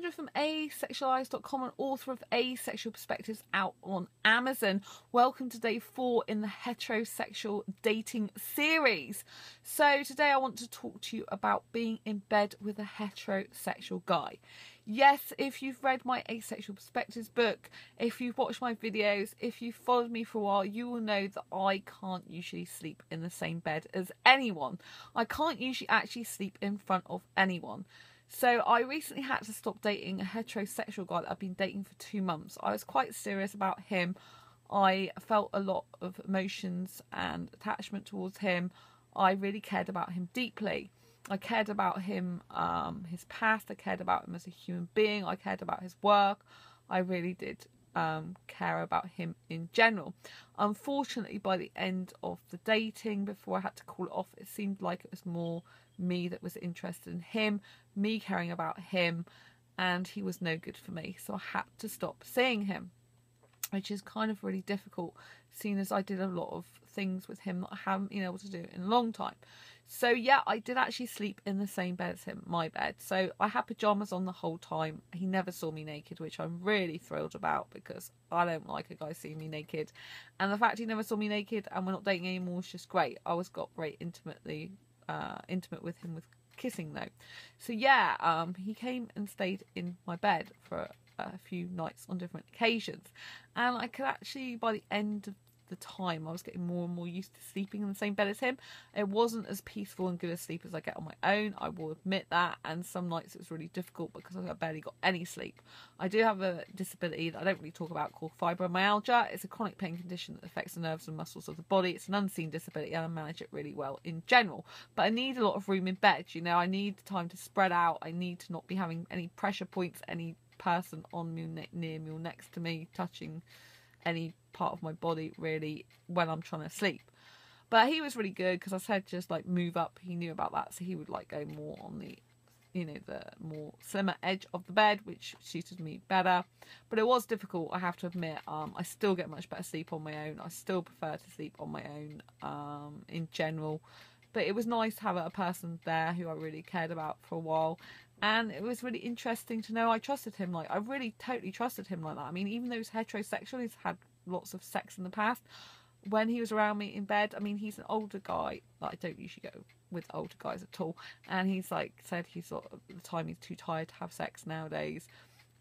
Sandra from asexualized.com and author of Asexual Perspectives out on Amazon. Welcome to day 4 in the heterosexual dating series. So today I want to talk to you about being in bed with a heterosexual guy. Yes, if you've read my Asexual Perspectives book, if you've watched my videos, if you've followed me for a while, you will know that I can't usually sleep in the same bed as anyone. I can't usually actually sleep in front of anyone. So I recently had to stop dating a heterosexual guy that I've been dating for 2 months. I was quite serious about him. I felt a lot of emotions and attachment towards him. I really cared about him deeply. I cared about him, his past. I cared about him as a human being. I cared about his work. I really did care about him in general. Unfortunately, by the end of the dating, before I had to call it off, it seemed like it was more me that was interested in him, me caring about him, and he was no good for me. So I had to stop seeing him, which is kind of really difficult, seeing as I did a lot of things with him that I haven't been able to do in a long time. So yeah, I did actually sleep in the same bed as him, my bed. So I had pajamas on the whole time. He never saw me naked, which I'm really thrilled about because I don't like a guy seeing me naked. And the fact he never saw me naked and we're not dating anymore was just great. I got very intimate with him with kissing though. So yeah, he came and stayed in my bed for a few nights on different occasions, and I could actually, by the end of the time, I was getting more and more used to sleeping in the same bed as him. It wasn't as peaceful and good a sleep as I get on my own, I will admit that, and some nights it was really difficult because I barely got any sleep. I do have a disability that I don't really talk about called fibromyalgia. It's a chronic pain condition that affects the nerves and muscles of the body. It's an unseen disability and I manage it really well in general, but I need a lot of room in bed. You know, I need time to spread out. I need to not be having any pressure points, any person on me, near me or next to me, touching any part of my body really when I'm trying to sleep. But he was really good because I said just like move up. He knew about that, so he would like go more on the, you know, the more slimmer edge of the bed, which suited me better. But it was difficult, I have to admit. I still get much better sleep on my own. I still prefer to sleep on my own in general. But it was nice to have a person there who I really cared about for a while. And it was really interesting to know I trusted him. Like, I really totally trusted him like that. I mean, even though he's heterosexual, he's had lots of sex in the past. When he was around me in bed, I mean, he's an older guy. Like, I don't usually go with older guys at all. And he's like said he's sort of, at the time he's too tired to have sex nowadays.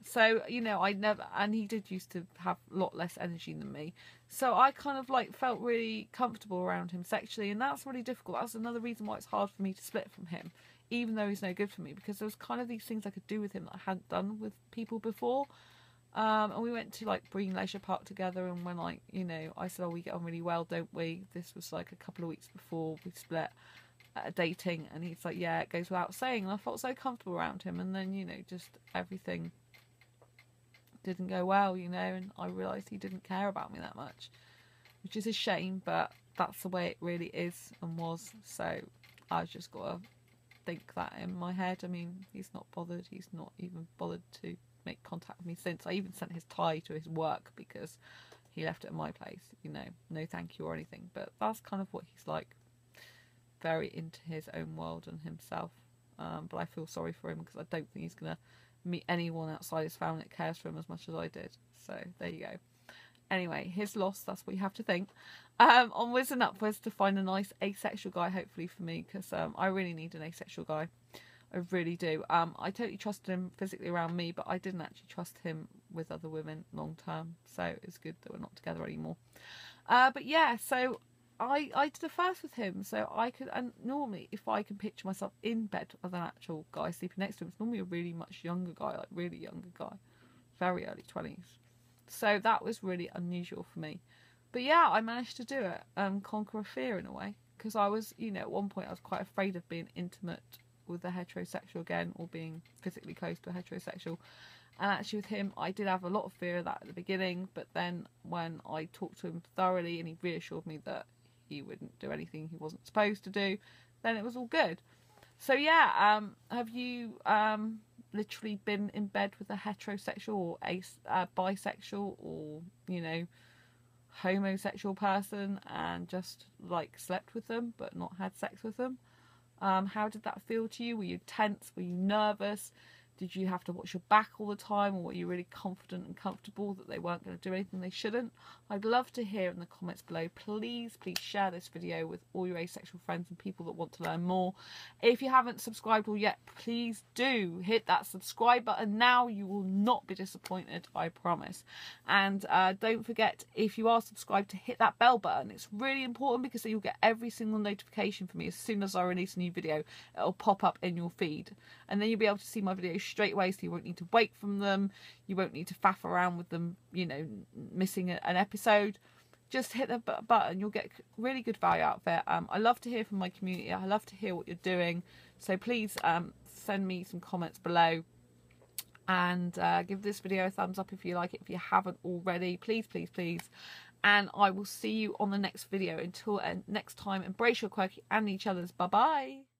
So, you know, and he did used to have a lot less energy than me. So I kind of like felt really comfortable around him sexually, and that's really difficult. That's another reason why it's hard for me to split from him, even though he's no good for me, because there was kind of these things I could do with him that I hadn't done with people before. And we went to like Breen Leisure Park together, and when like, you know, I said, oh, we get on really well, don't we? This was like a couple of weeks before we split dating, and he's like, yeah, it goes without saying. And I felt so comfortable around him, and then, you know, just everything didn't go well, you know, and I realised he didn't care about me that much, which is a shame, but that's the way it really is and was. So I've just got to think that in my head. I mean, he's not bothered. He's not even bothered to make contact with me since. I even sent his tie to his work because he left it at my place, you know, no thank you or anything. But that's kind of what he's like, very into his own world and himself. But I feel sorry for him because I don't think he's going to meet anyone outside his family that cares for him as much as I did. So there you go. Anyway, his loss, that's what you have to think. Onwards and upwards to find a nice asexual guy, hopefully for me, because I really need an asexual guy. I really do. I totally trusted him physically around me, but I didn't actually trust him with other women long term. So it's good that we're not together anymore. But yeah, so I did a first with him, so I could, and normally if I can picture myself in bed with an actual guy sleeping next to him, it's normally a really much younger guy, like really younger guy, very early 20s. So that was really unusual for me. But yeah, I managed to do it and conquer a fear in a way, because I was, you know, at one point I was quite afraid of being intimate with a heterosexual again, or being physically close to a heterosexual. And actually with him, I did have a lot of fear of that at the beginning, but then when I talked to him thoroughly and he reassured me that he wouldn't do anything he wasn't supposed to do, then it was all good. So yeah, have you literally been in bed with a heterosexual or bisexual or, you know, homosexual person and just like slept with them but not had sex with them? How did that feel to you? Were you tense? Were you nervous? Did you have to watch your back all the time, or were you really confident and comfortable that they weren't going to do anything they shouldn't? I'd love to hear in the comments below. Please share this video with all your asexual friends and people that want to learn more. If you haven't subscribed all yet, please do hit that subscribe button now. You will not be disappointed, I promise. And don't forget, if you are subscribed, to hit that bell button. It's really important because you'll get every single notification from me as soon as I release a new video. It'll pop up in your feed, and then you'll be able to see my videos straight away, so you won't need to wait from them. You won't need to faff around with them, you know, missing an episode. Just hit the button. You'll get really good value out of it. I love to hear from my community. I love to hear what you're doing. So please send me some comments below, and give this video a thumbs up if you like it, if you haven't already. Please. And I will see you on the next video. Until next time, embrace your quirky and each other's. Bye bye.